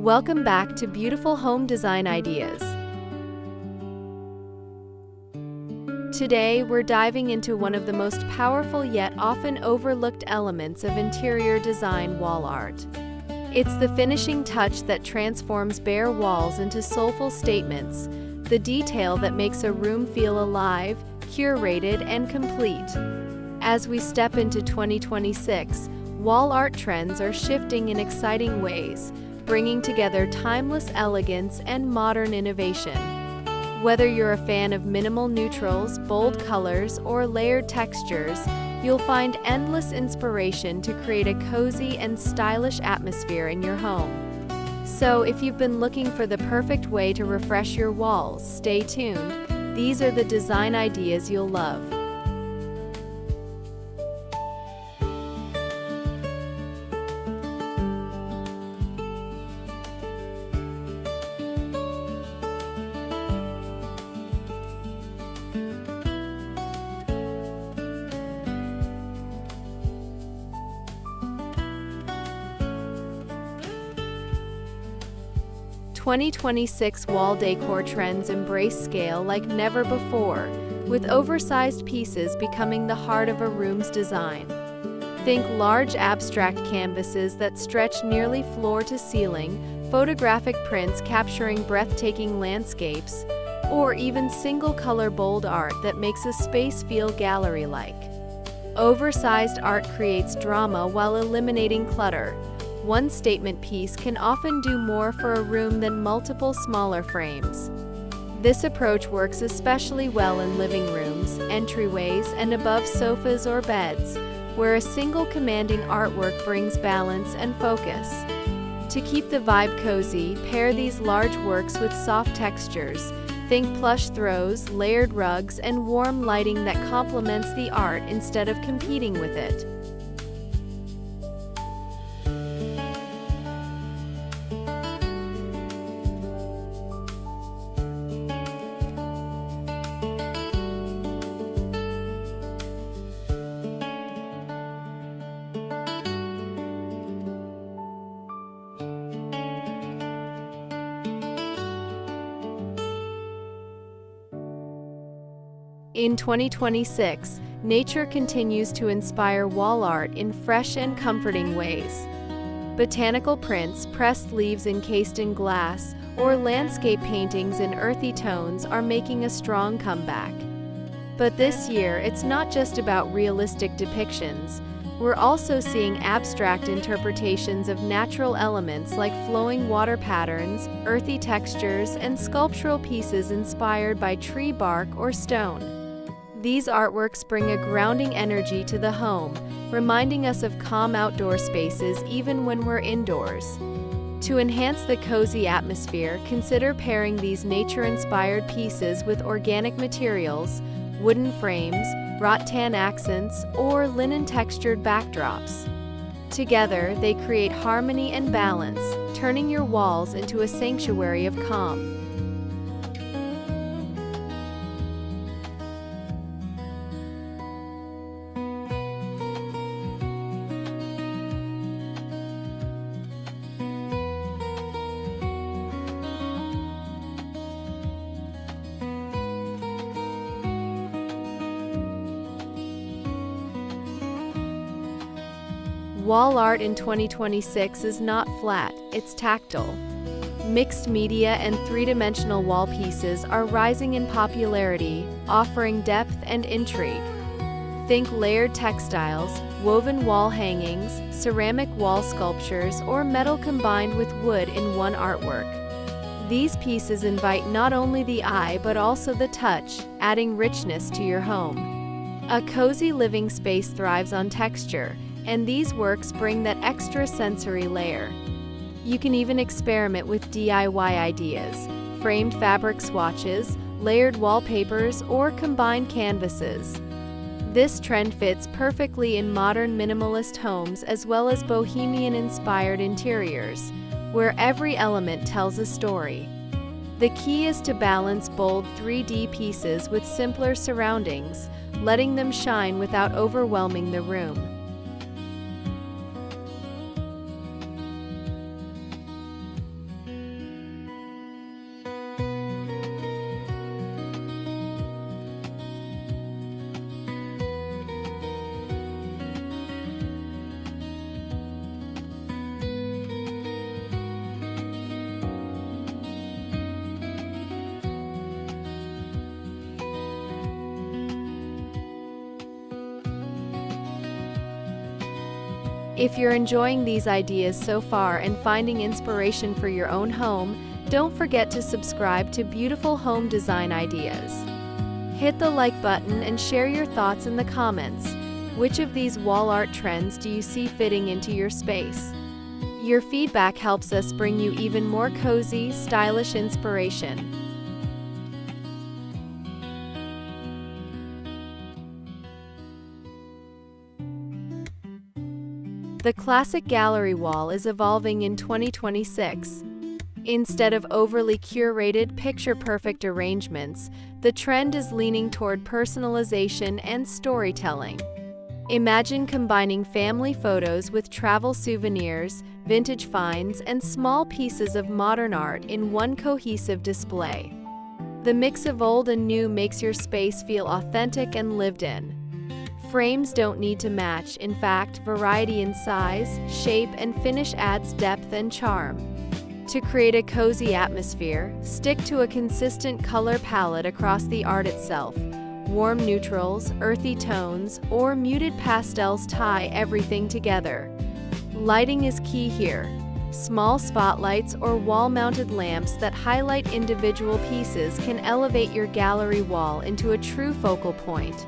Welcome back to Beautiful Home Design Ideas. Today, we're diving into one of the most powerful yet often overlooked elements of interior design: wall art. It's the finishing touch that transforms bare walls into soulful statements, the detail that makes a room feel alive, curated, and complete. As we step into 2026, wall art trends are shifting in exciting ways, bringing together timeless elegance and modern innovation. Whether you're a fan of minimal neutrals, bold colors, or layered textures, you'll find endless inspiration to create a cozy and stylish atmosphere in your home. So, if you've been looking for the perfect way to refresh your walls, stay tuned. These are the design ideas you'll love. 2026 wall decor trends embrace scale like never before, with oversized pieces becoming the heart of a room's design. Think large abstract canvases that stretch nearly floor to ceiling, photographic prints capturing breathtaking landscapes, or even single-color bold art that makes a space feel gallery-like. Oversized art creates drama while eliminating clutter. One statement piece can often do more for a room than multiple smaller frames. This approach works especially well in living rooms, entryways, and above sofas or beds, where a single commanding artwork brings balance and focus. To keep the vibe cozy, pair these large works with soft textures. Think plush throws, layered rugs, and warm lighting that complements the art instead of competing with it. In 2026, nature continues to inspire wall art in fresh and comforting ways. Botanical prints, pressed leaves encased in glass, or landscape paintings in earthy tones are making a strong comeback. But this year, it's not just about realistic depictions. We're also seeing abstract interpretations of natural elements like flowing water patterns, earthy textures, and sculptural pieces inspired by tree bark or stone. These artworks bring a grounding energy to the home, reminding us of calm outdoor spaces even when we're indoors. To enhance the cozy atmosphere, consider pairing these nature-inspired pieces with organic materials, wooden frames, rattan accents, or linen-textured backdrops. Together, they create harmony and balance, turning your walls into a sanctuary of calm. Wall art in 2026 is not flat, it's tactile. Mixed media and three-dimensional wall pieces are rising in popularity, offering depth and intrigue. Think layered textiles, woven wall hangings, ceramic wall sculptures, or metal combined with wood in one artwork. These pieces invite not only the eye but also the touch, adding richness to your home. A cozy living space thrives on texture, and these works bring that extra sensory layer. You can even experiment with DIY ideas, framed fabric swatches, layered wallpapers, or combined canvases. This trend fits perfectly in modern minimalist homes as well as bohemian-inspired interiors, where every element tells a story. The key is to balance bold 3D pieces with simpler surroundings, letting them shine without overwhelming the room. If you're enjoying these ideas so far and finding inspiration for your own home, don't forget to subscribe to Beautiful Home Design Ideas. Hit the like button and share your thoughts in the comments. Which of these wall art trends do you see fitting into your space? Your feedback helps us bring you even more cozy, stylish inspiration. The classic gallery wall is evolving in 2026. Instead of overly curated, picture-perfect arrangements, the trend is leaning toward personalization and storytelling. Imagine combining family photos with travel souvenirs, vintage finds, and small pieces of modern art in one cohesive display. The mix of old and new makes your space feel authentic and lived in. Frames don't need to match. In fact, variety in size, shape, and finish adds depth and charm. To create a cozy atmosphere, stick to a consistent color palette across the art itself. Warm neutrals, earthy tones, or muted pastels tie everything together. Lighting is key here. Small spotlights or wall-mounted lamps that highlight individual pieces can elevate your gallery wall into a true focal point.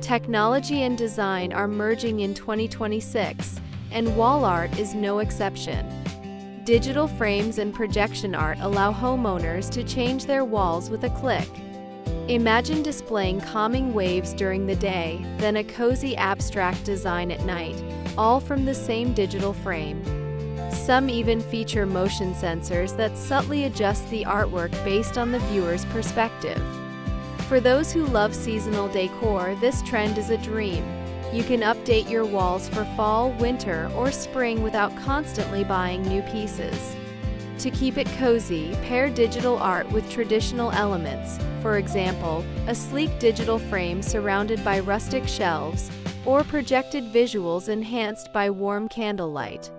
Technology and design are merging in 2026, and wall art is no exception. Digital frames and projection art allow homeowners to change their walls with a click. Imagine displaying calming waves during the day, then a cozy abstract design at night, all from the same digital frame. Some even feature motion sensors that subtly adjust the artwork based on the viewer's perspective. For those who love seasonal decor, this trend is a dream. You can update your walls for fall, winter, or spring without constantly buying new pieces. To keep it cozy, pair digital art with traditional elements, for example, a sleek digital frame surrounded by rustic shelves, or projected visuals enhanced by warm candlelight.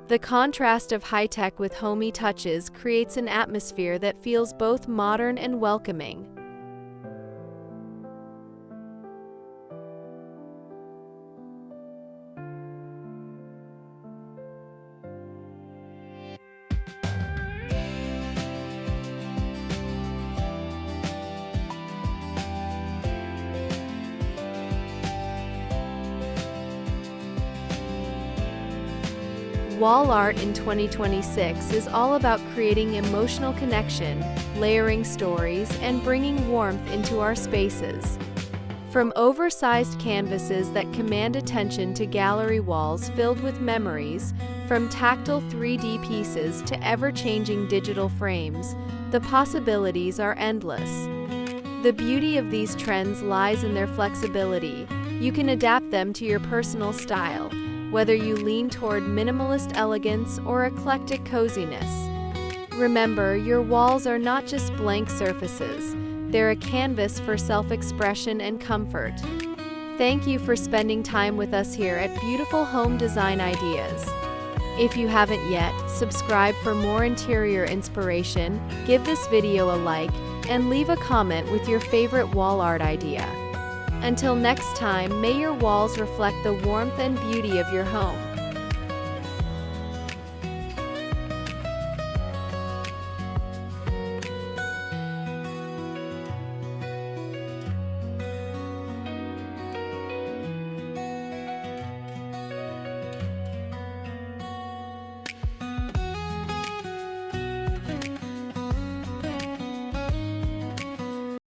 The contrast of high-tech with homey touches creates an atmosphere that feels both modern and welcoming. Wall art in 2026 is all about creating emotional connection, layering stories, and bringing warmth into our spaces. From oversized canvases that command attention to gallery walls filled with memories, from tactile 3D pieces to ever-changing digital frames, the possibilities are endless. The beauty of these trends lies in their flexibility. You can adapt them to your personal style, whether you lean toward minimalist elegance or eclectic coziness. Remember, your walls are not just blank surfaces. They're a canvas for self-expression and comfort. Thank you for spending time with us here at Beautiful Home Design Ideas. If you haven't yet, subscribe for more interior inspiration, give this video a like, and leave a comment with your favorite wall art idea. Until next time, may your walls reflect the warmth and beauty of your home.